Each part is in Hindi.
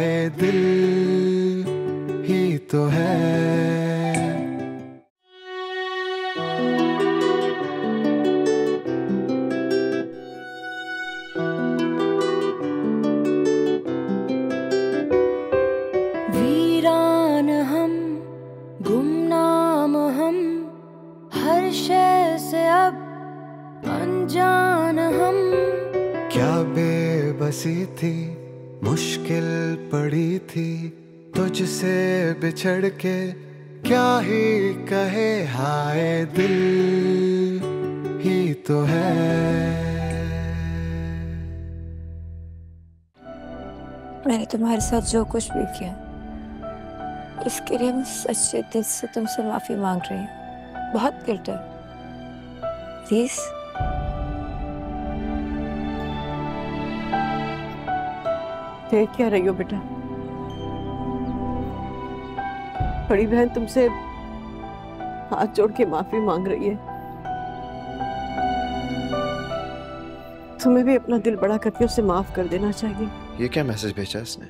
हाय दिल ही तो है। वीरान हम, गुमनाम हम, हर शय से अब अनजान हम। क्या बेबसी थी, मुश्किल पड़ी थी, तुझसे बिछड़ के क्या ही कहे, हाय दिल ही तो है। मैंने तुम्हारे साथ जो कुछ भी किया उसके लिए मैं सच्चे दिल से तुमसे माफी मांग रही हूँ। बहुत गिल्ट है। प्लीज देख क्या रही हो बेटा? बड़ी बहन तुमसे हाथ जोड़ के माफी मांग रही है। तुम्हें भी अपना दिल बड़ा करके उसे माफ कर देना चाहिए। ये क्या मैसेज भेजा इसने?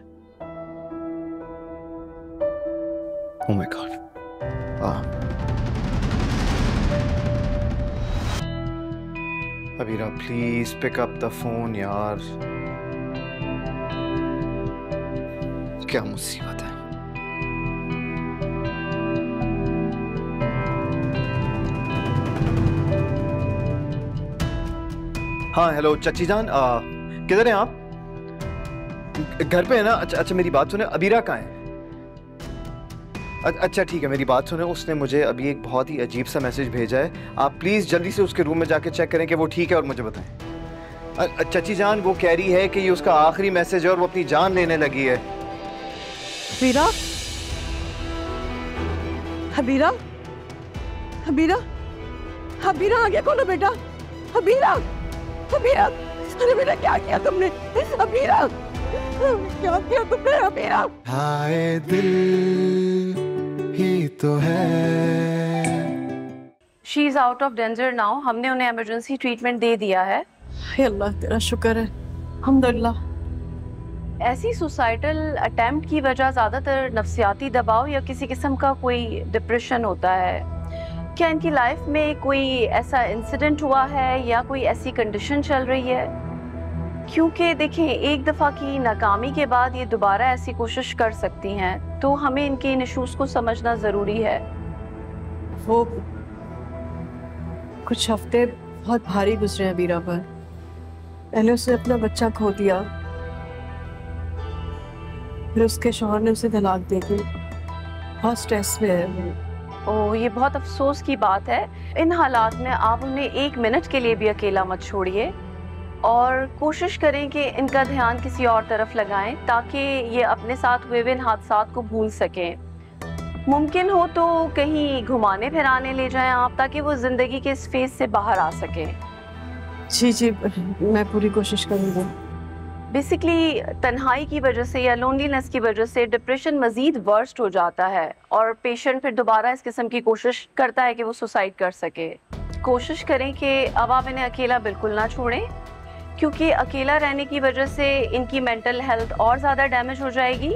Oh my God. Abira please pick up the phone यार। क्या मुसीबत है। हाँ हेलो चाची जान, किधर हैं आप? घर पे है ना? अच्छा मेरी बात सुने, अबीरा कहाँ है? अच्छा ठीक है, मेरी बात सुने, उसने मुझे अभी एक बहुत ही अजीब सा मैसेज भेजा है। आप प्लीज जल्दी से उसके रूम में जाके चेक करें कि वो ठीक है और मुझे बताएं। चाची जान वो कह रही है कि ये उसका आखिरी मैसेज है और वो अपनी जान लेने लगी है। हबीरा, हबीरा, हबीरा, हबीरा आगे खोलो बेटा। हबीरा, हबीरा, अरे बेटा क्या किया तुमने? हबीरा, क्या किया तुमने? हबीरा, हाय दिल ही तो है। She is out of danger now. हमने उन्हें इमरजेंसी ट्रीटमेंट दे दिया है। हे अल्लाह तेरा शुक्र है, अल्हम्दुलिल्लाह। ऐसी सुसाइडल अटेम्प्ट की वजह ज़्यादातर नफ्सियाती दबाव या किसी किस्म का कोई डिप्रेशन होता है। क्या इनकी लाइफ में कोई ऐसा इंसिडेंट हुआ है या कोई ऐसी कंडीशन चल रही है? क्योंकि देखें, एक दफ़ा की नाकामी के बाद ये दोबारा ऐसी कोशिश कर सकती हैं, तो हमें इनके इन इशूज़ को समझना ज़रूरी है। वो कुछ हफ्ते बहुत भारी गुजरे हैं बीरा पर। पहले उसने अपना बच्चा खो दिया, फिर उसके शौहर ने उसे तलाक दे दी। बहुत स्ट्रेस में है। ओह, ये बहुत अफसोस की बात है। इन हालात में आप उन्हें एक मिनट के लिए भी अकेला मत छोड़िए और कोशिश करें कि इनका ध्यान किसी और तरफ लगाएं ताकि ये अपने साथ हुए इन हादसात को भूल सकें। मुमकिन हो तो कहीं घुमाने फिराने ले जाएं आप, ताकि वो ज़िंदगी के इस फेज से बाहर आ सकें। जी जी, मैं पूरी कोशिश करूँगी। बेसिकली तन्हाई की वजह से या लोनलीनेस की वजह से डिप्रेशन मज़ीद वर्स्ट हो जाता है और पेशेंट फिर दोबारा इस किस्म की कोशिश करता है कि वो सुसाइड कर सके। कोशिश करें कि अब आप इन्हें अकेला बिल्कुल ना छोड़ें, क्योंकि अकेला रहने की वजह से इनकी मेंटल हेल्थ और ज़्यादा डैमेज हो जाएगी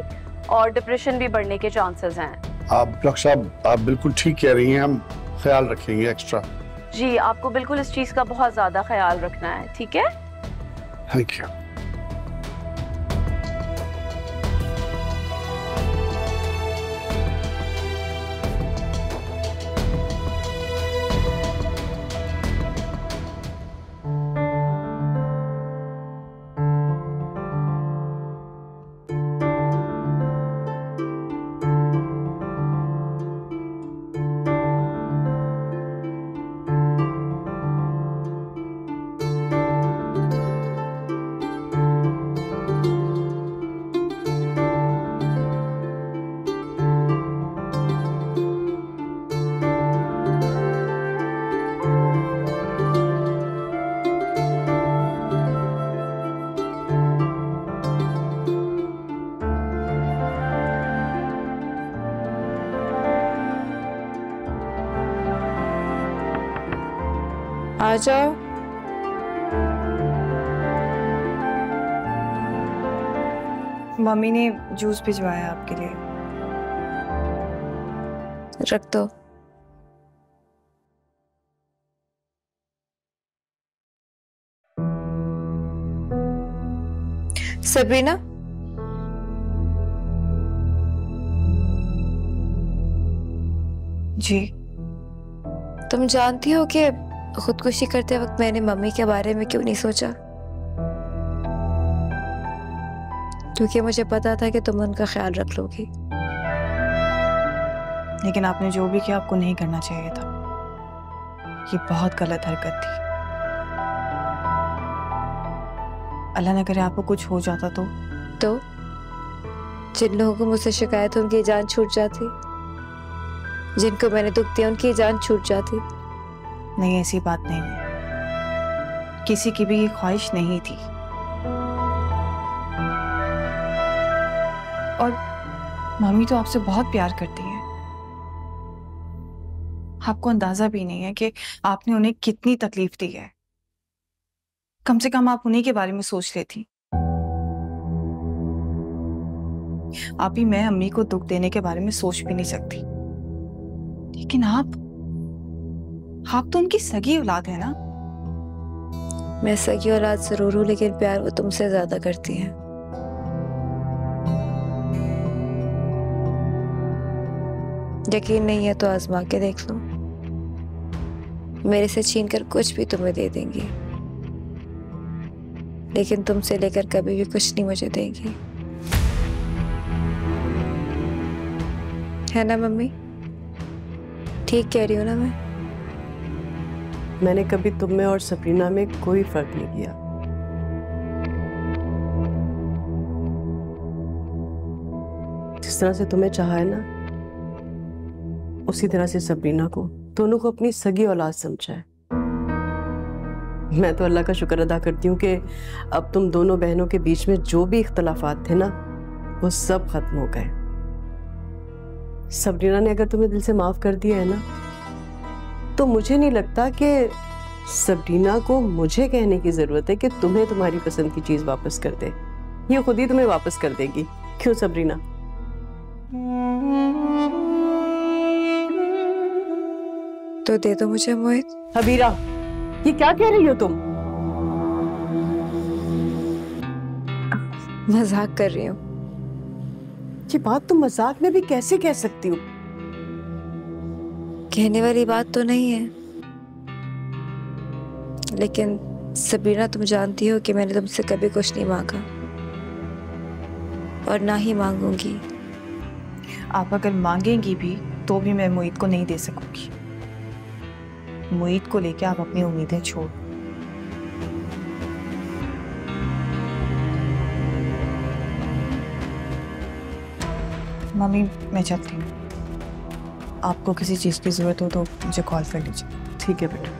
और डिप्रेशन भी बढ़ने के चांसेस हैं। आप डॉक्टर साहब, आप बिल्कुल ठीक कह रही हैं, हम ख्याल रखेंगे एक्स्ट्रा। जी, आपको बिल्कुल इस चीज़ का बहुत ज़्यादा ख्याल रखना है, ठीक है? Thank you. आ जाओ। मम्मी ने जूस भिजवाया आपके लिए। रख दो। सबरीना, जी। तुम जानती हो कि खुदकुशी करते वक्त मैंने मम्मी के बारे में क्यों नहीं सोचा? क्योंकि मुझे पता था कि तुम उनका ख्याल रख लोगी। लेकिन आपने जो भी किया आपको नहीं करना चाहिए था। ये बहुत गलत हरकत थी। अल्लाह न करे आपको कुछ हो जाता तो जिन लोगों को मुझसे शिकायत है उनकी जान छूट जाती, जिनको मैंने दुख दिया उनकी जान छूट जाती। नहीं, ऐसी बात नहीं है। किसी की भी ये ख्वाहिश नहीं थी। और मम्मी तो आपसे बहुत प्यार करती हैं। आपको अंदाजा भी नहीं है कि आपने उन्हें कितनी तकलीफ दी है। कम से कम आप उन्हीं के बारे में सोच लेती। आप ही मैं अम्मी को दुख देने के बारे में सोच भी नहीं सकती। लेकिन आप तो उनकी सगी औलाद है ना। मैं सगी औलाद जरूर हूँ, लेकिन प्यार वो तुमसे ज्यादा करती हैं। यकीन नहीं है तो आजमा के देख लो। मेरे से छीन कर कुछ भी तुम्हें दे देंगी, लेकिन तुमसे लेकर कभी भी कुछ नहीं मुझे देंगी। है ना मम्मी? ठीक कह रही हूँ ना मैं? मैंने कभी तुम में और सबरीना में कोई फर्क नहीं किया। जिस तरह से तुम्हें चाहा है ना, उसी तरह से सबरीना को, दोनों को अपनी सगी औलाद समझा है। मैं तो अल्लाह का शुक्र अदा करती हूँ कि अब तुम दोनों बहनों के बीच में जो भी इख्तलाफात थे ना, वो सब खत्म हो गए। सबरीना ने अगर तुम्हें दिल से माफ कर दिया है ना, तो मुझे नहीं लगता कि सबरीना को मुझे कहने की जरूरत है कि तुम्हें तुम्हारी पसंद की चीज वापस कर दे। ये खुद ही तुम्हें वापस कर देगी। क्यों सबरीना? तो दे दो मुझे मोहित। हबीरा, ये क्या कह रही हो तुम? मजाक कर रही हूँ। ये बात तुम मजाक में भी कैसे कह सकती हो? कहने वाली बात तो नहीं है, लेकिन सबरीना तुम जानती हो कि मैंने तुमसे कभी कुछ नहीं मांगा और ना ही मांगूंगी। आप अगर मांगेंगी भी तो भी मैं मोहित को नहीं दे सकूंगी। मोहित को लेके आप अपनी उम्मीदें छोड़। मम्मी, मैं चलती हूँ। आपको किसी चीज़ की ज़रूरत हो तो मुझे कॉल कर लीजिए। ठीक है बेटा।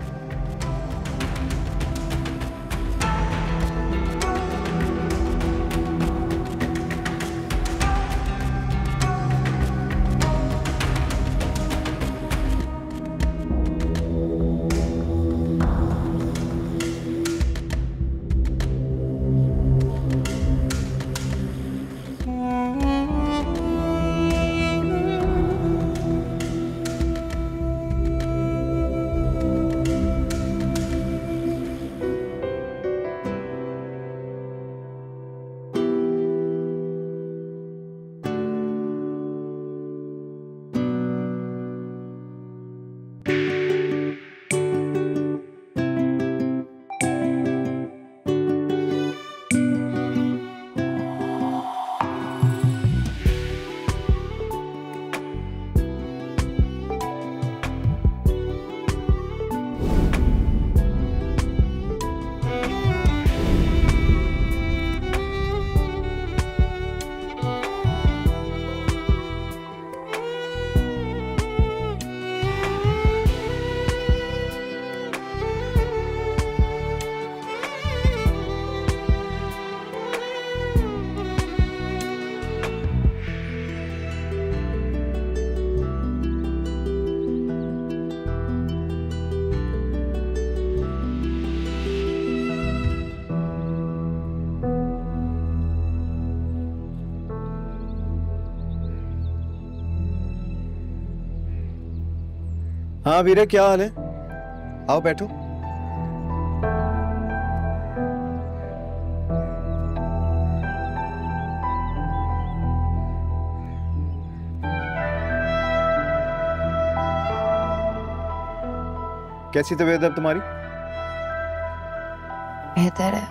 हाँ वीरा, क्या हाल है? आओ बैठो। कैसी तबीयत है अब तुम्हारी? बेहतर है।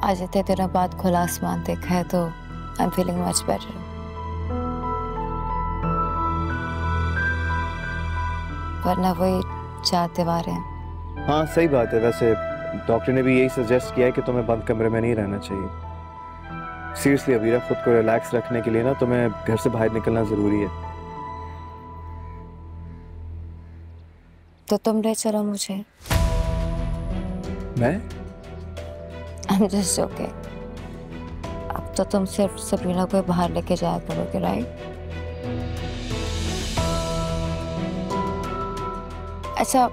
आज इतने दिनों बाद खुला आसमान देखा है तो I am feeling much better. वरना वही चार दीवारें हैं। हाँ सही बात है। वैसे डॉक्टर ने भी यही सजेस्ट किया है कि तुम्हें बंद कमरे में नहीं रहना चाहिए। सीरियसली अबीरा, खुद को रिलैक्स रखने के लिए ना तुम्हें घर से बाहर निकलना जरूरी है। तो तुम ले चलो मुझे। मैं? I'm just joking। अब तो तुम सिर्फ सबरीना को बाहर लेके जाया करोगे, राइट? अच्छा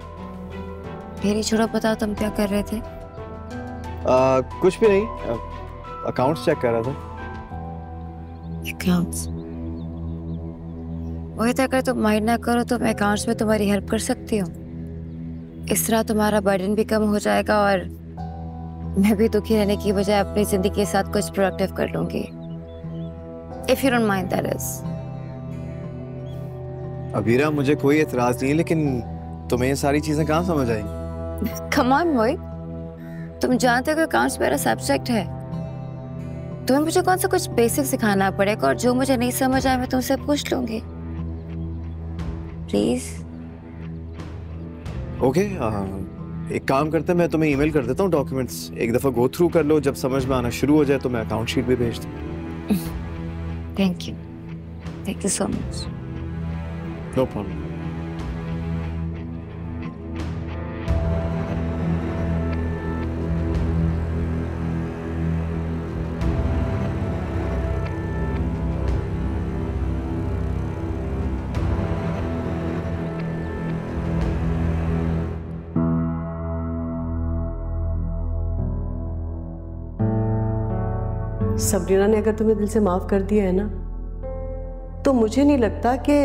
मेरी छोड़ो, बताओ तुम क्या कर रहे थे? कुछ भी नहीं, अकाउंट्स चेक कर रहा था। अकाउंट्स? वही तो, अगर तुम माइंड ना करो तो मैं अकाउंट्स में तुम्हारी हेल्प कर सकती हूँ। इस तरह तुम्हारा बर्डन भी कम हो जाएगा और मैं भी दुखी रहने की बजाय अपनी जिंदगी के साथ कुछ प्रोडक्टिव कर लूंगी। If you don't mind that is. Abira, मुझे कोई एतराज नहीं है, लेकिन तुम्हें ये सारी चीजें कहाँ समझ आएंगी? कम ऑन मोहित, तुम जानते हो कि अकाउंट्स मेरा सब्जेक्ट है। तुम्हें मुझे कौन सा कुछ बेसिक सिखाना पड़ेगा और जो मुझे नहीं समझ आए मैं तुमसे पूछ लूंगी। प्लीज। ओके, एक काम करते हैं, मैं तुम्हें ईमेल कर देता हूँ डॉक्यूमेंट्स। एक दफा गो थ्रू कर लो, जब समझ में आना शुरू हो जाए तो मैं अकाउंट शीट भी भेज दूँ। Thank you so much. No problem. Sabrina ने अगर तुम्हें दिल से माफ कर दिया है ना, तो मुझे नहीं लगता कि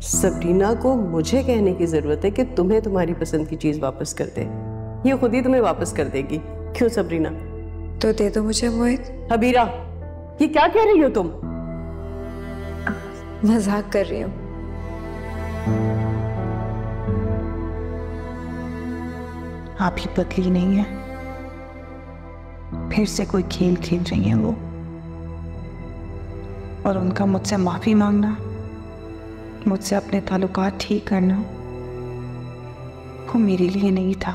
सबरीना को मुझे कहने की जरूरत है कि तुम्हें तुम्हारी पसंद की चीज वापस कर दे। ये खुद ही तुम्हें वापस कर देगी। क्यों सबरीना? तो दे दो मुझे मोहित। अबीरा, ये क्या कह रही हो तुम? मजाक कर रही हूँ। आप ही बदली नहीं है, फिर से कोई खेल खेल रही हैं वो। और उनका मुझसे माफी मांगना, मुझसे अपने ताल्लुकात ठीक करना, वो मेरे लिए नहीं था।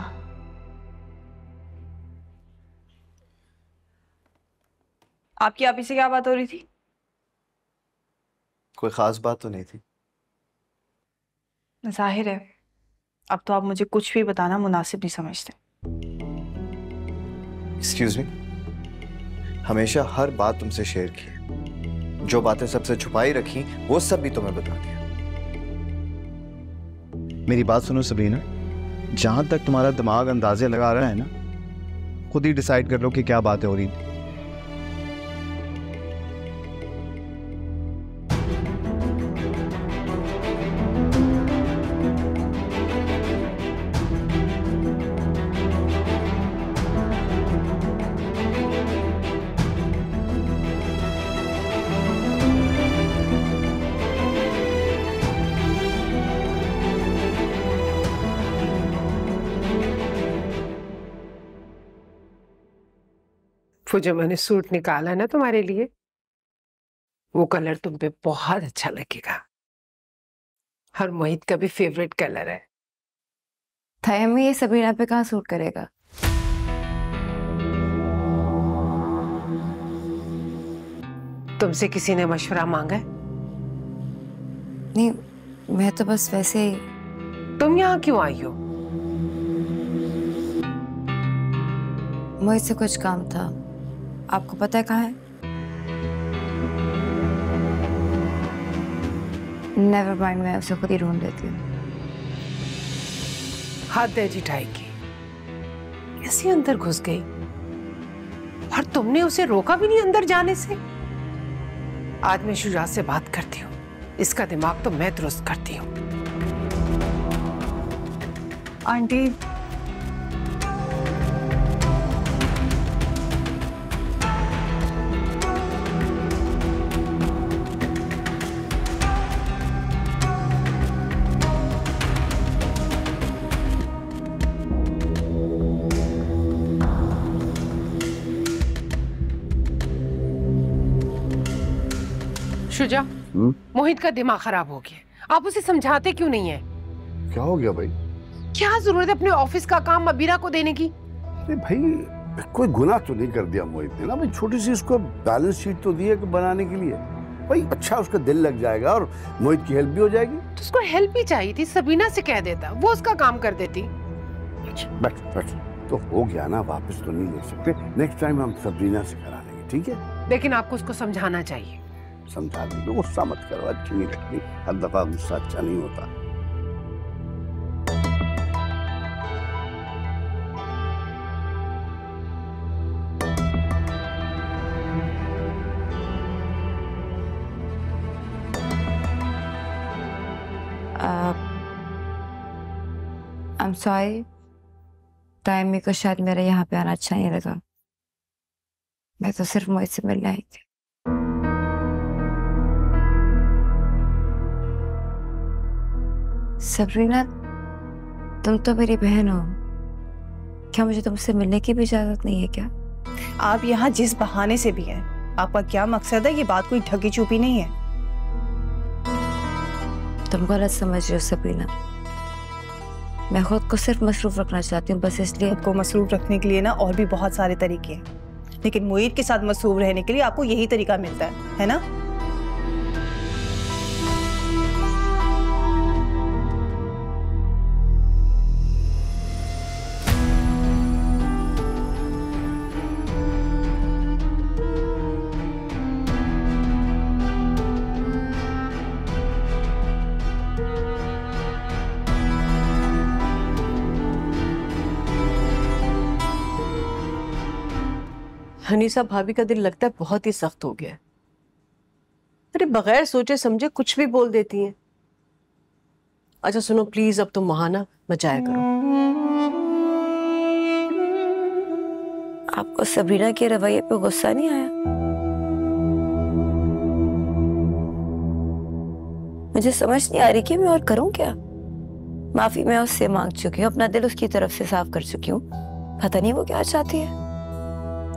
आपकी आप से क्या बात हो रही थी? कोई खास बात तो नहीं थी। जाहिर है अब तो आप मुझे कुछ भी बताना मुनासिब नहीं समझते। एक्सक्यूज मी, हमेशा हर बात तुमसे शेयर की, जो बातें सबसे छुपाई रखी वो सब भी तुम्हें बता दिया। मेरी बात सुनो सबरीना, जहां तक तुम्हारा दिमाग अंदाजे लगा रहा है ना, खुद ही डिसाइड कर लो कि क्या बातें हो रही थी। वो जो मैंने सूट निकाला ना तुम्हारे लिए, वो कलर तुम पे बहुत अच्छा लगेगा। हर मोहित का भी फेवरेट कलर है। थायमी, ये सबरीना पे कहाँ सूट करेगा? तुमसे किसी ने मशवरा मांगा है? नहीं, मैं तो बस वैसे ही। तुम यहाँ क्यों आई हो? मोहित से कुछ काम था। आपको पता है कहाँ है? नेवर माइंड, मैं उसे खुद ही ढूंढ लेती हूँ। हद है जिठाई की, कैसे अंदर घुस गई और तुमने उसे रोका भी नहीं अंदर जाने से। आज मैं शुजा से बात करती हूँ, इसका दिमाग तो मैं दुरुस्त करती हूँ। आंटी शुजा, मोहित का दिमाग खराब हो गया, आप उसे समझाते क्यों नहीं है? क्या हो गया भाई? क्या जरूरत है अपने ऑफिस का काम अबीरा को देने की? अरे भाई कोई गुनाह तो नहीं कर दिया मोहित ने ना भाई, छोटी सी उसको बैलेंस शीट तो दी है बनाने के लिए भाई, अच्छा उसका दिल लग जाएगा और मोहित की हेल्प भी हो जाएगी। तो उसको हेल्प ही चाहिए थी, सबीना से कह देता, वो उसका काम कर देती। बैठ बैठ, तो हो गया ना, वापस तो नहीं ले सकते, नेक्स्ट टाइम हम सबरीना से करा लेंगे, ठीक है? लेकिन आपको उसको समझाना चाहिए। समझा देंगे, गुस्सा मत करो, अच्छी नहीं लगती, हर दफा गुस्सा अच्छा नहीं होता। I'm sorry, टाइम में को शायद मेरा यहाँ पे आना अच्छा नहीं लगा, मैं तो सिर्फ मोहित से मिलने आई थी। सबरीना, तुम तो मेरी बहन हो, क्या मुझे तुमसे मिलने की भी इजाजत नहीं है क्या? आप यहाँ जिस बहाने से भी हैं, आपका क्या मकसद है? ये बात कोई ढकी छुपी नहीं है। तुम गलत समझ रहे हो सबरीना, मैं खुद को सिर्फ मसरूफ रखना चाहती हूँ, बस इसलिए। खुद को मसरूफ रखने के लिए ना और भी बहुत सारे तरीके हैं, लेकिन मोहित के साथ मसरूफ रहने के लिए आपको यही तरीका मिलता है ना? हनीसा भाभी का दिल लगता है बहुत ही सख्त हो गया है। अरे बगैर सोचे समझे कुछ भी बोल देती हैं। अच्छा सुनो प्लीज, अब तुम वहां ना मचाया करो। आपको सबरीना के रवैये पे गुस्सा नहीं आया? मुझे समझ नहीं आ रही कि मैं और करूं क्या। माफी मैं उससे मांग चुकी हूँ, अपना दिल उसकी तरफ से साफ कर चुकी हूँ, पता नहीं वो क्या चाहती है।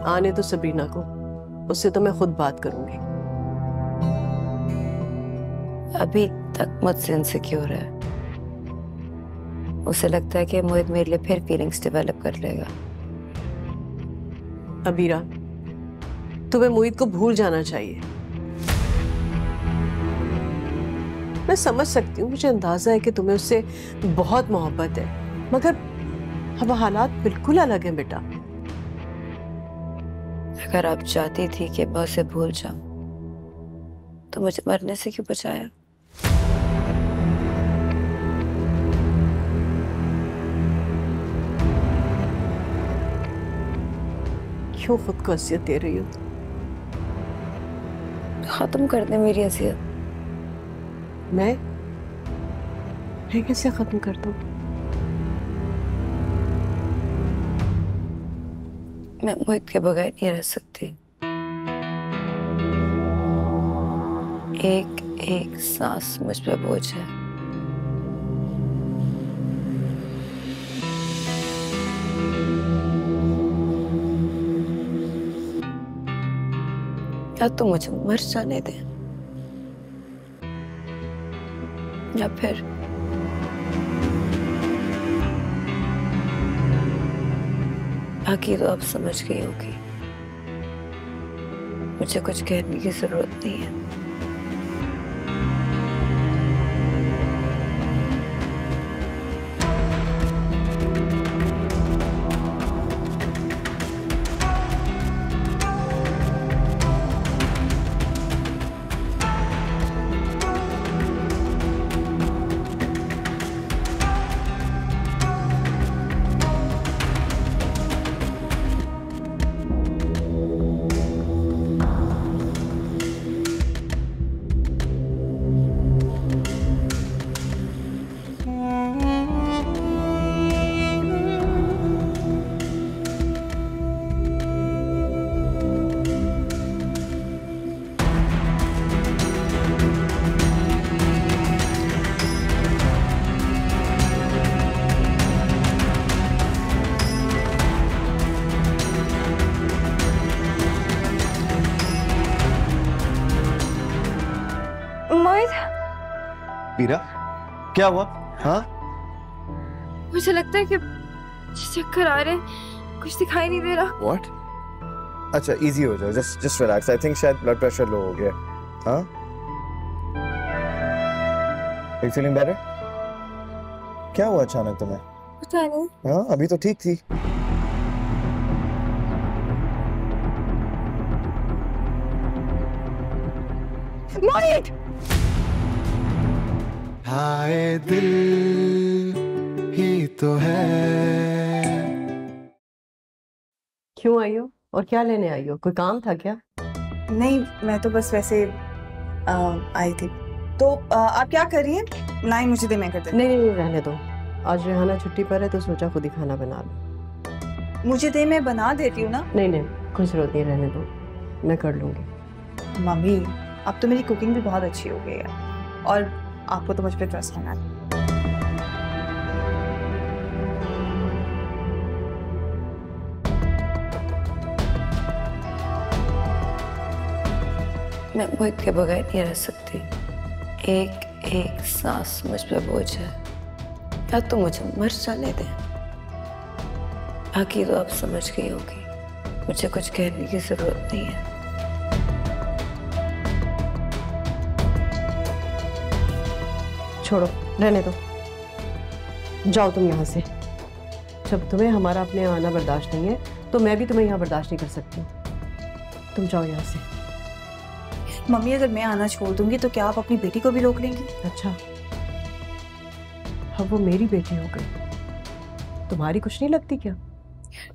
आने तो सबरीना को, उससे तो मैं खुद बात करूंगी। अभी तक मुझसे इनसिक्योर है, उसे लगता है कि मोहित मेरे लिए फिर फीलिंग्स डेवलप कर लेगा। अबीरा, तुम्हें मोहित को भूल जाना चाहिए। मैं समझ सकती हूँ, मुझे अंदाजा है कि तुम्हें उससे बहुत मोहब्बत है, मगर अब हालात बिल्कुल अलग हैं बेटा। अगर आप चाहती थी कि मैं उसे भूल जाऊं, तो मुझे मरने से क्यों बचाया? क्यों खुद को असियत दे रही हो? खत्म कर दे मेरी असियत। मैं कैसे खत्म कर दूं? मैं मोहित के बगैर नहीं रह सकती। एक एक सांस मुझ पे बोझ है। या तो मुझे मर जाने दे, या फिर बाकी तो आप समझ गई होगी, मुझे कुछ कहने की जरूरत नहीं है। मोहित, मीरा, क्या हुआ? हाँ? मुझे लगता है कि चक्कर आ रहे हैं, कुछ दिखाई नहीं दे रहा। What? अच्छा, इजी हो जाओ, just relax. I think शायद ब्लड प्रेशर लो हो गया। हाँ? Are you feeling better? क्या हुआ अचानक तुम्हें? पता नहीं। हाँ, अभी तो ठीक थी। मोहित! हाय दिल ही तो है। क्यों आई हो और क्या लेने आई हो? कोई काम था क्या? नहीं, मैं तो बस वैसे आई थी। तो आप क्या कर रही हैं? ना ही मुझे दे, मैं कर देती। नहीं, रहने दो। आज रेहाना छुट्टी पर है तो सोचा खुद ही खाना बना लो। मुझे दे, मैं बना देती हूँ ना। नहीं, कोई जरूरत नहीं, रहने दो, मैं कर लूंगी। मम्मी, अब तो मेरी कुकिंग भी बहुत अच्छी हो गई है और आपको तो मुझ पर ट्रस्ट करना है। मैं मोहित के बगैर नहीं रह सकती। एक एक सांस मुझ पे बोझ है, या तो मुझे मर जाने दे। बाकी तो आप समझ गई होगी, मुझे कुछ कहने की जरूरत नहीं है। छोड़ो, रहने दो, जाओ तुम यहाँ से। जब तुम्हें हमारा अपने यहाँ आना बर्दाश्त नहीं है तो मैं भी तुम्हें यहाँ बर्दाश्त नहीं कर सकती। तुम जाओ यहाँ से। मम्मी, अगर मैं आना छोड़ दूंगी तो क्या आप अपनी बेटी को भी रोक लेंगी? अच्छा, अब वो मेरी बेटी हो गई, तुम्हारी कुछ नहीं लगती क्या?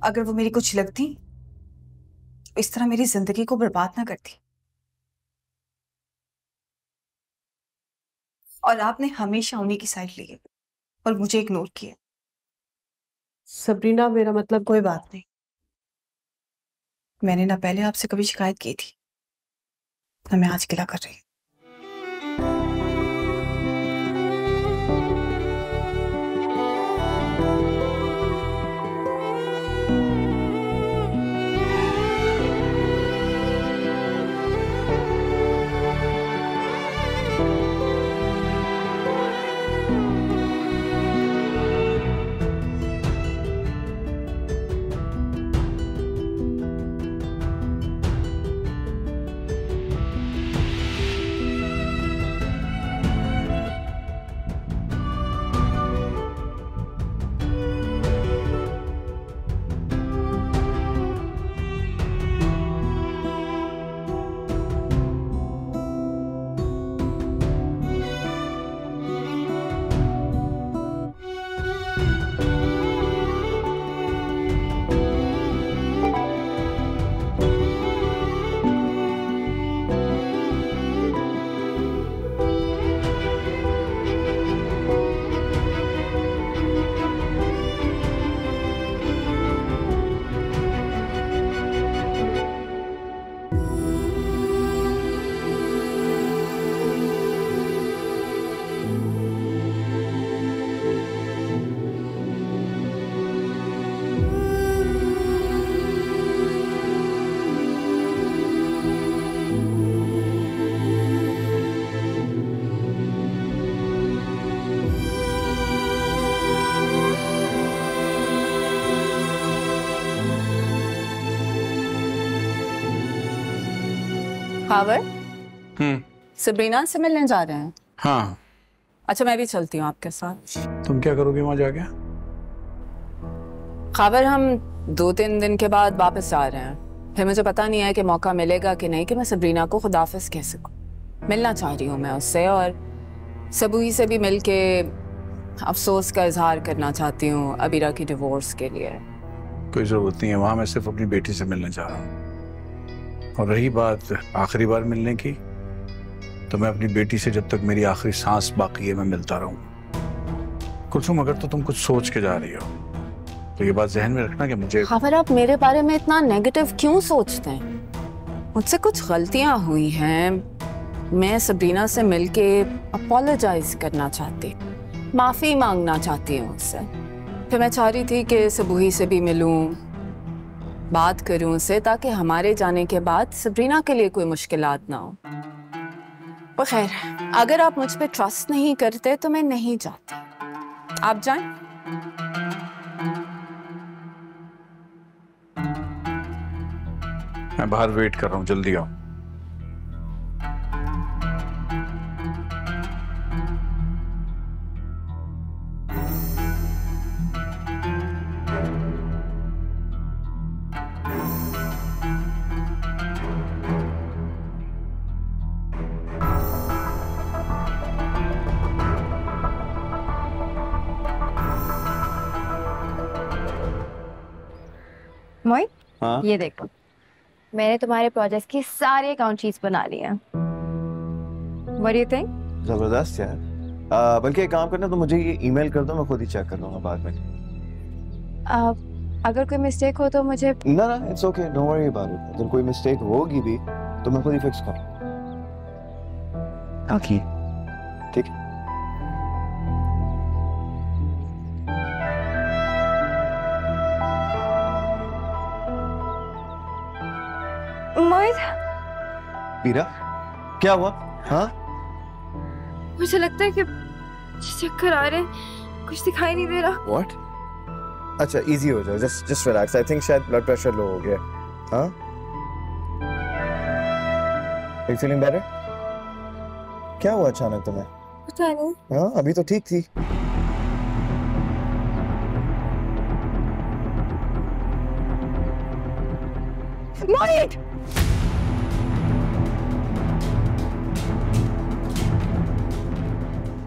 अगर वो मेरी कुछ लगती तो इस तरह मेरी जिंदगी को बर्बाद ना करती। और आपने हमेशा उन्हीं की साइड ली है और मुझे इग्नोर किया। सबरीना, मेरा मतलब कोई बात नहीं, मैंने ना पहले आपसे कभी शिकायत की थी ना मैं आज गिला कर रही हूँ। खावर, सबरीना से मिलने जा रहे हैं? हाँ। अच्छा, मैं भी चलती हूँ आपके साथ। तुम क्या करोगे वहां जाके? खावर, हम 2-3 दिन के बाद वापस जा रहे हैं। फिर मुझे पता नहीं है कि मौका मिलेगा कि नहीं कि मैं सबरीना को खुदाफिज कह सकूं। मिलना चाह रही हूँ मैं उससे, और सबूही से भी मिल के अफसोस का इजहार करना चाहती हूँ अबीरा की डिवोर्स के लिए। कोई जरूरत नहीं है, वहां मैं सिर्फ अपनी बेटी से मिलने जा रहा हूँ। और रही बात आखिरी बार मिलने की, तो मैं अपनी बेटी से जब तक मेरी आखिरी सांस बाकी है मैं मिलता रहूंगा। कुलसुम, अगर तो तुम कुछ सोच के जा रही हो तो ये बात जहन में रखना कि मुझे। खावर, आप मेरे बारे में इतना नेगेटिव क्यों सोचते हैं? मुझसे कुछ गलतियां हुई हैं। मैं सबरीना से मिलके अपोलोजाइज करना चाहती, माफी मांगना चाहती हूँ उससे। फिर मैं चाह रही थी कि सबूही से भी मिलूं, बात करूं उससे, ताकि हमारे जाने के बाद सबरीना के लिए कोई मुश्किलात ना हो। वो खैर, अगर आप मुझ पे ट्रस्ट नहीं करते तो मैं नहीं जाती, आप जाएं। मैं बाहर वेट कर रहा हूँ, जल्दी आओ। मोहित, हाँ? ये देखो, मैंने तुम्हारे प्रोजेक्ट की सारी अकाउंट शीट्स बना ली हैं। What do you think? जबरदस्त यार। बल्कि एक काम करना, तो मुझे ये ईमेल कर दो, मैं खुद ही चेक कर लूंगा बाद में। अगर कोई मिस्टेक हो तो मुझे ना ना, it's okay, don't worry about it. अगर कोई मिस्टेक होगी भी तो मैं खुद ही फिक्स कर लूंगा। ओके। ठीक है। मोहित, वीरा, क्या हुआ? हाँ? मुझे लगता है कि चक्कर आ रहे हैं, कुछ दिखाई नहीं दे रहा। What? अच्छा, इजी हो जाओ, जस्ट रिलैक्स। आई थिंक शायद ब्लड प्रेशर लो हो गया। हाँ? Are you feeling better? क्या हुआ अचानक तुम्हें? पता नहीं। हाँ, अभी तो ठीक थी। मोहित!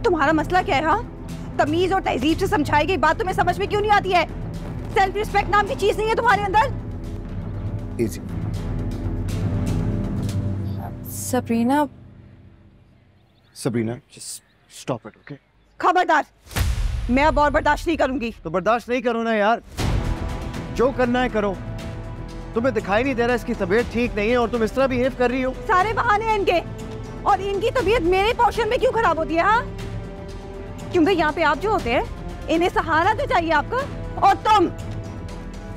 तुम्हारा मसला क्या है? हाँ, तमीज और तहजीब से समझाई गई बात तुम्हें समझ में क्यों नहीं आती है? सेल्फ रिस्पेक्ट नाम की चीज नहीं है तुम्हारे अंदर? Easy. Sabrina, just stop it, okay? खबरदार, मैं अब और बर्दाश्त नहीं करूंगी। तो बर्दाश्त नहीं करो ना यार, जो करना है करो। तुम्हें दिखाई नहीं दे रहा इसकी तबीयत ठीक नहीं है और तुम इस तरह बिहेव कर रही हो? सारे बहाने हैं इनके, और इनकी तबीयत मेरे पोर्शन में क्यों खराब होती है? हाँ, क्योंकि यहाँ पे आप जो होते हैं, इन्हें सहारा तो चाहिए आपका। और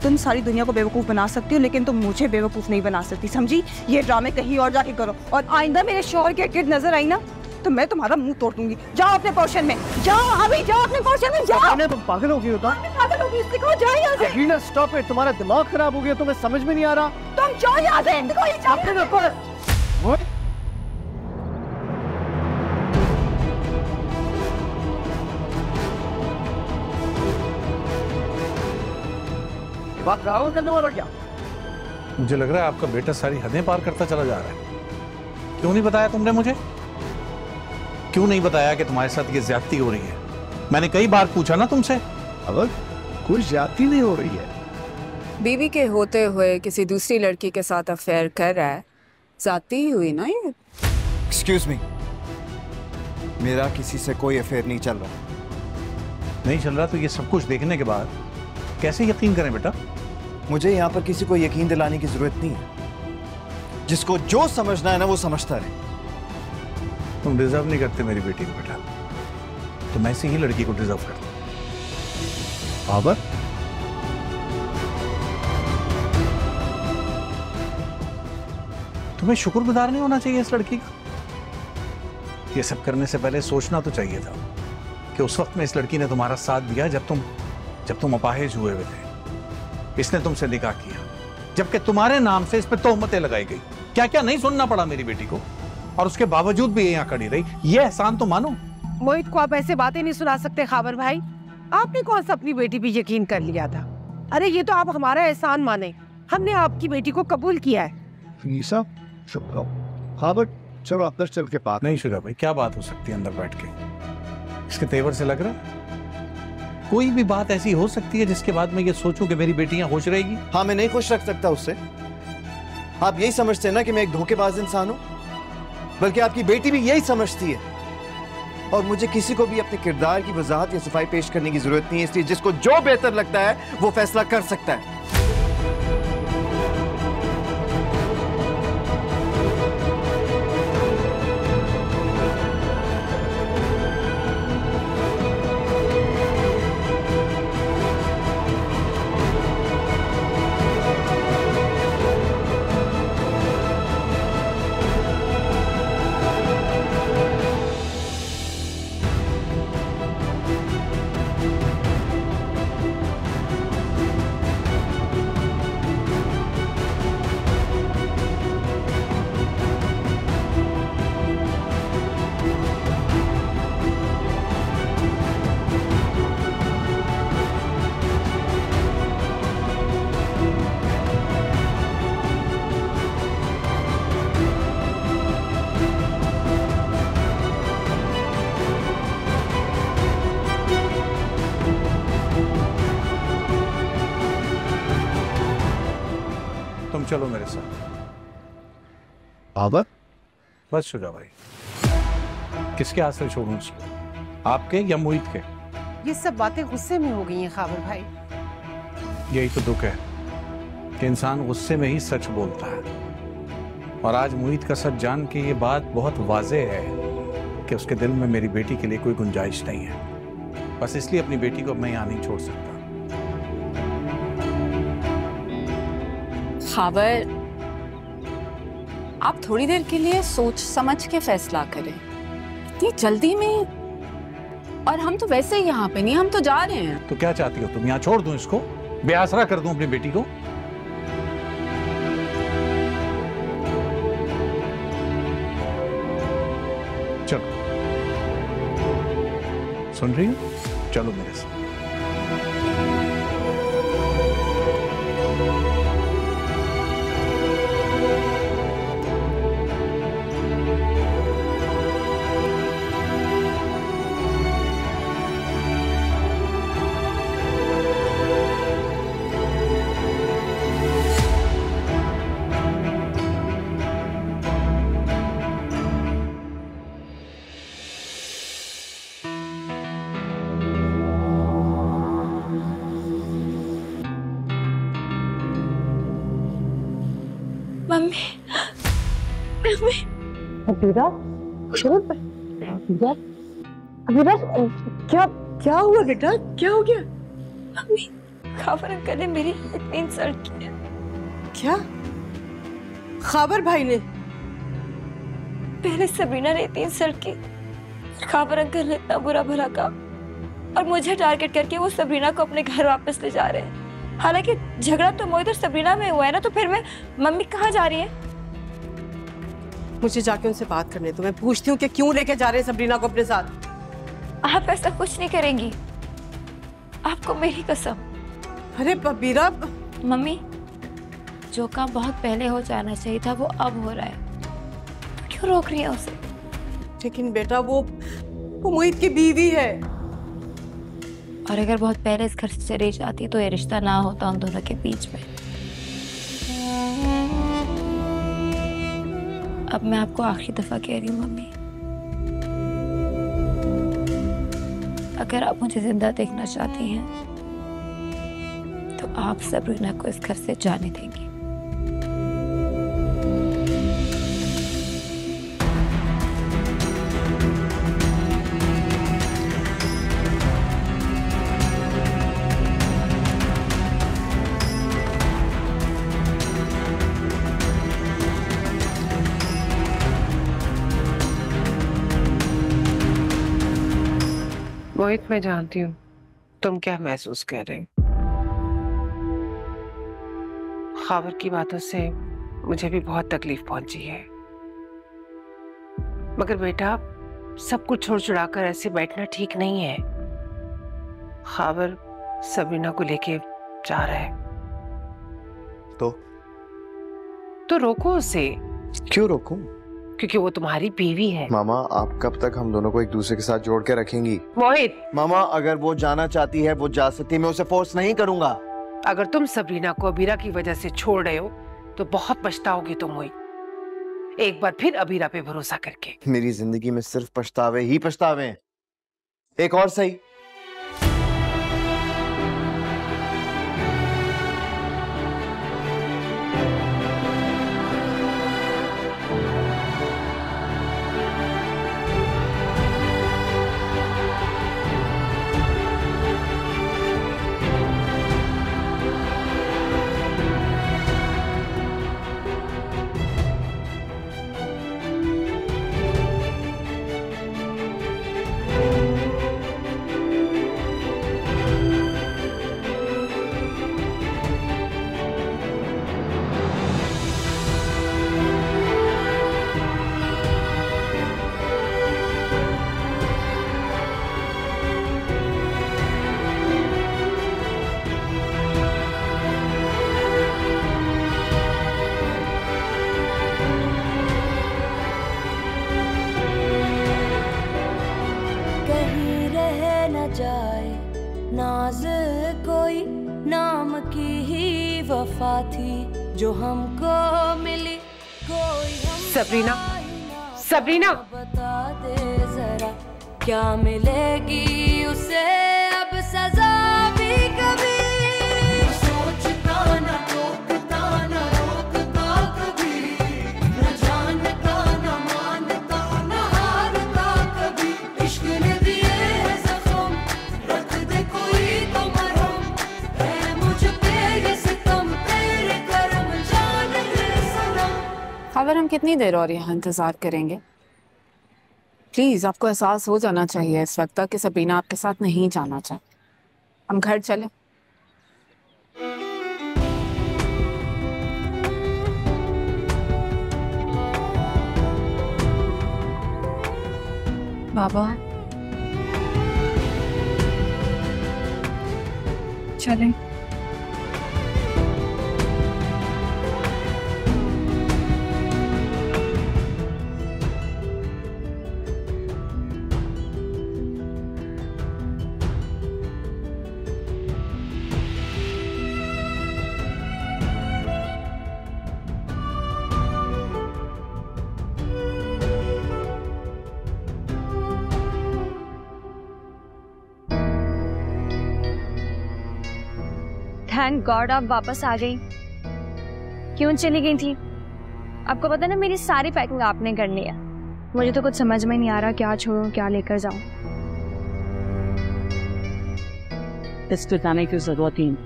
तुम सारी दुनिया को बेवकूफ बना सकती हो, लेकिन तुम मुझे बेवकूफ नहीं बना सकती, समझी? ये ड्रामे कहीं और जाके करो, और आइंदा मेरे शोहर के किड नजर आई ना तो मैं तुम्हारा मुंह तोड़ दूंगी। जाओ अपने पोर्शन में, जाओ अभी, जाओ अपने पोर्शन में, जाओ। तुम पागल हो गई हो? पागल हो गई, देखो जाओ यहाँ से। रीना, स्टॉप इट, तुम्हारा दिमाग खराब हो गया, तुम्हें समझ में नहीं आ रहा। तुम जाओ यहाँ से, देखो ये जाओ। बात राहुल करने वाला क्या? मुझे लग रहा है आपका बेटा सारी हदें पार करता चला जा रहा है। क्यों नहीं बताया तुमने मुझे? क्यों नहीं बताया कि तुम्हारे साथ ये ज्यादती हो रही है? मैंने कई बार पूछा ना तुमसे। अब कोई ज्यादती नहीं हो रही है। बीवी के होते हुए किसी दूसरी लड़की के साथ अफेयर कर रहा है, ज्यादती ही हुई ना ये। एक्सक्यूज मी, मेरा किसी से कोई अफेयर नहीं चल रहा। नहीं चल रहा तो ये सब कुछ देखने के बाद कैसे यकीन करें बेटा? मुझे यहाँ पर किसी को यकीन दिलाने की जरूरत नहीं है। जिसको जो समझना है ना वो समझता रहे। तुम डिजर्व नहीं करते मेरी बेटी को बेटा, तुम ऐसी ही लड़की को डिजर्व करते। बाबर, तुम्हें शुक्रगुजार नहीं होना चाहिए इस लड़की का? ये सब करने से पहले सोचना तो चाहिए था कि उस वक्त में इस लड़की ने तुम्हारा साथ दिया जब तुम अपाहिज हुए हुए थे। इसने तुमसे निकाह किया, जबकि तुम्हारे नाम से इस पे तोहमतें लगाई गई। क्या क्या नहीं सुनना पड़ा मेरी बेटी को, और उसके बावजूद भी ये यहाँ खड़ी रही। ये एहसान तो मानो। मोहित को आप ऐसे बातें नहीं सुना सकते खाबर भाई। आपने कौन सा अपनी बेटी पे यकीन कर लिया था? अरे ये तो आप हमारा एहसान माने, हमने आपकी बेटी को कबूल किया है। खाबर, चलो अंदर चल के बात। नहीं शुरा भाई, क्या बात हो सकती है अंदर बैठ के? इसके तेवर से लग रहा है कोई भी बात ऐसी हो सकती है जिसके बाद मैं ये सोचूं कि मेरी बेटी यहाँ खुश रहेगी। हाँ, मैं नहीं खुश रख सकता उससे। आप यही समझते हैं ना कि मैं एक धोखेबाज इंसान हूं? बल्कि आपकी बेटी भी यही समझती है। और मुझे किसी को भी अपने किरदार की वजाहत या सफाई पेश करने की जरूरत नहीं है, इसलिए जिसको जो बेहतर लगता है वो फैसला कर सकता है। चलो मेरे साथ। बाबा बस शुजा भाई, किसके हाथ से छोड़ूं इसको, आपके या मोहित के? ये सब बातें गुस्से में हो गई हैं खाबर भाई। यही तो दुख है कि इंसान गुस्से में ही सच बोलता है, और आज मोहित का सच जान के ये बात बहुत वाज़ेह है कि उसके दिल में मेरी बेटी के लिए कोई गुंजाइश नहीं है। बस इसलिए अपनी बेटी को मैं यहाँ नहीं छोड़ सकता। खाबर, आप थोड़ी देर के लिए सोच समझ के फैसला करें, इतनी जल्दी में। और हम तो वैसे ही यहाँ पे नहीं, हम तो जा रहे हैं। तो क्या चाहती हो तुम, यहाँ छोड़ दूं इसको, बेआसरा कर दूं अपनी बेटी को? चलो, सुन रही हो, चलो मेरे साथ। Mummy, mummy. अबीरा, अबीरा, क्या क्या हुआ बेटा, क्या हो गया? मम्मी, खाबर अंकल ने मेरी इतनी इंसल्ट की है। क्या? खाबर भाई ने? पहले सबरीना ने इतनी इंसल्ट की, खाबर अंकल ने इतना बुरा भला कहा, और मुझे टारगेट करके वो सबरीना को अपने घर वापस ले जा रहे हैं। हालांकि झगड़ा तो मोहित और सबरीना में हुआ है ना, तो फिर मैं मम्मी कहाँ जा रही है? मुझे जाके उनसे बात करने दो, मैं पूछती हूँ कि क्यों लेके जा रहे हैं सबरीना को अपने साथ। आप ऐसा कुछ नहीं करेंगी, आपको मेरी कसम। अरे अबीरा, मम्मी, जो काम बहुत पहले हो जाना चाहिए था वो अब हो रहा है, तो क्यों रोक रही है उसे? लेकिन बेटा वो मोहित की बीवी है, और अगर बहुत पहले इस घर से चली जाती तो ये रिश्ता ना होता उन दोनों के बीच में। अब मैं आपको आखिरी दफा कह रही हूँ मम्मी, अगर आप मुझे जिंदा देखना चाहती हैं तो आप सबरीना को इस घर से जाने देंगी। मोहित, मैं जानती हूँ तुम क्या महसूस कर रहे हो। खाबर की बातों से मुझे भी बहुत तकलीफ पहुंची है, मगर बेटा सब कुछ छोड़ छुड़ा कर ऐसे बैठना ठीक नहीं है। खाबर सबरीना को लेके जा रहा है, तो रोको उसे। क्यों रोकूं? क्योंकि वो तुम्हारी बीवी है। मामा, आप कब तक हम दोनों को एक दूसरे के साथ जोड़ के रखेंगी? मोहित, मामा, अगर वो जाना चाहती है वो जा सकती है, मैं उसे फोर्स नहीं करूंगा। अगर तुम सबरीना को अबीरा की वजह से छोड़ रहे हो तो बहुत पछताओगी तुम मोहित, एक बार फिर अबीरा पे भरोसा करके। मेरी जिंदगी में सिर्फ पछतावे ही पछतावे हैं, एक और सही। नाज कोई नाम की ही वफा थी जो हमको मिली कोई सबरीना, सबरीना, बता दे जरा क्या मिलेगी उसे अब सजा भी कभी सोचता न टोकता न रोकता कभी न जानता न मानता न हारता कभी इश्क ने दिए जख्म रख दे कोई तो मरहम है मुझ पे ये सितम तेरे करम जान ले सनम। खबर हम कितनी देर और यहाँ इंतजार करेंगे? प्लीज, आपको एहसास हो जाना चाहिए इस वक्त तक कि सबरीना आपके साथ नहीं जाना चाहती। हम घर चले। बाबा चलें। थैंक गॉड आप वापस आ गई। क्यों चली गई थी? आपको पता ना मेरी सारी पैकिंग आपने करनी है। मुझे तो कुछ समझ में नहीं आ रहा क्या छोड़ूं क्या लेकर जाऊं। इस बताने की जरूरत ही नहीं।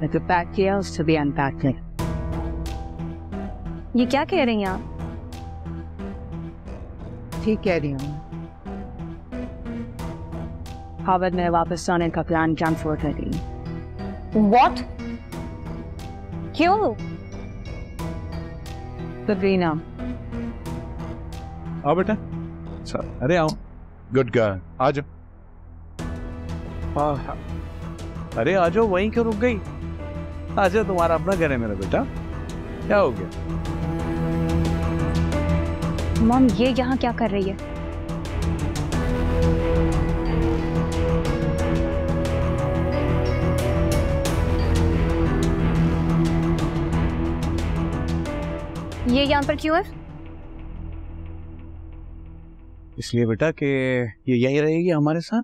मैं तो पैक किया उससे भी अनपैक किया। ये क्या कह रही हैं आप? ठीक कह रही हूँ। हार्वर्ड में वापस आने का प्लान कैंसिल कर दी। What? क्यों? सबरीना। आओ बेटा। अरे आओ। गुड गर्ल, आ जाओ। अरे आ जाओ, वहीं क्यों रुक गई? आ जाओ, तुम्हारा अपना घर है मेरा बेटा। क्या हो गया? मॉम, ये यहाँ क्या कर रही है? ये यहाँ पर क्यों है? इसलिए बेटा कि ये यहीं रहेगी हमारे साथ।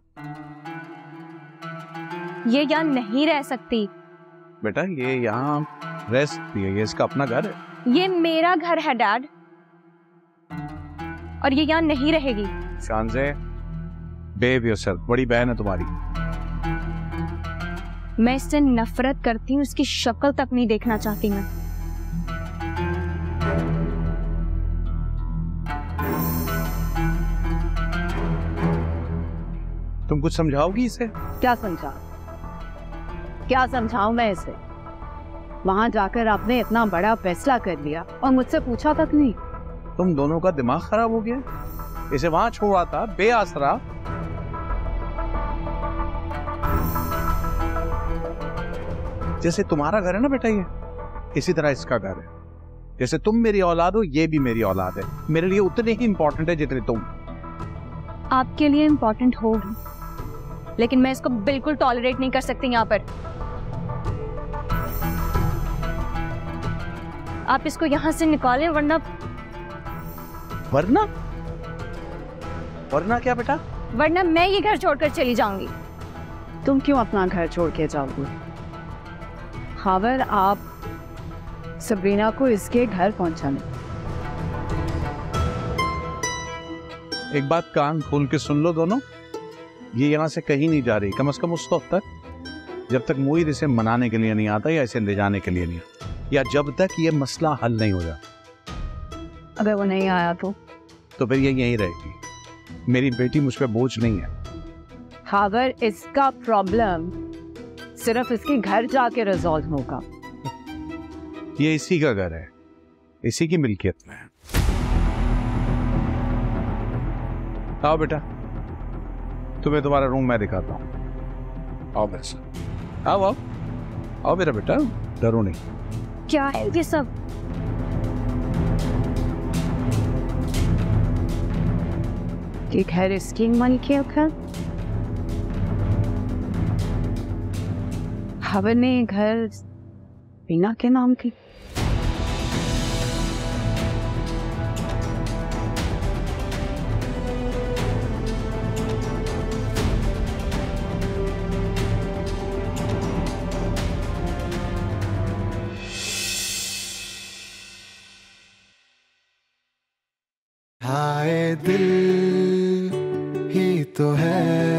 ये यहाँ नहीं रह सकती। बेटा ये यहाँ रह सकती है, ये इसका अपना घर है। ये मेरा घर है डैड, और ये यहाँ नहीं रहेगी। शानज़े, behave yourself, बड़ी बहन है तुम्हारी। मैं इससे नफरत करती हूँ, उसकी शक्ल तक नहीं देखना चाहती मैं। तुम कुछ समझाओगी इसे? क्या समझाऊं? क्या समझाऊं मैं इसे? वहां जाकर आपने इतना बड़ा फैसला कर लिया और मुझसे पूछा तक नहीं। तुम दोनों का दिमाग खराब हो गया। इसे वहां छोड़ा था बेआसरा। जैसे तुम्हारा घर है ना बेटा, ये इसी तरह इसका घर है। जैसे तुम मेरी औलाद हो, ये भी मेरी औलाद है। मेरे लिए उतने ही इंपॉर्टेंट है जितने तुम। आपके लिए इंपॉर्टेंट होगी, लेकिन मैं इसको बिल्कुल टॉलरेट नहीं कर सकती यहाँ पर। आप इसको यहाँ से निकालें, वरना वरना वरना क्या बेटा? वरना मैं ये घर छोड़कर चली जाऊंगी। तुम क्यों अपना घर छोड़ के जाओगे? खबर आप सबरीना को इसके घर पहुंचाने। एक बात कान खोल के सुन लो दोनों, ये यहाँ से कहीं नहीं जा रही, कम से कम उस वक्त तक जब तक मोहित इसे मनाने के लिए नहीं आता या इसे ले जाने के लिए नहीं आता, या जब तक ये मसला हल नहीं हो जाता। अगर वो नहीं आया तो फिर ये यहीं रहेगी। मेरी बेटी मुझ पे बोझ नहीं है। खबर इसका प्रॉब्लम सिर्फ इसके घर जाके रिजॉल्व होगा। ये इसी का घर है, इसी की मिल्कियत में है। आओ बेटा, तुम्हें तुम्हारा रूम मैं दिखाता हूँ। आओ मेरे साथ, आओ आओ आओ मेरा बेटा, डरो नहीं। क्या है ये सब? ये घर इसकी मलकियत है। खबर ने घर बीना के नाम की? हाय दिल ही तो है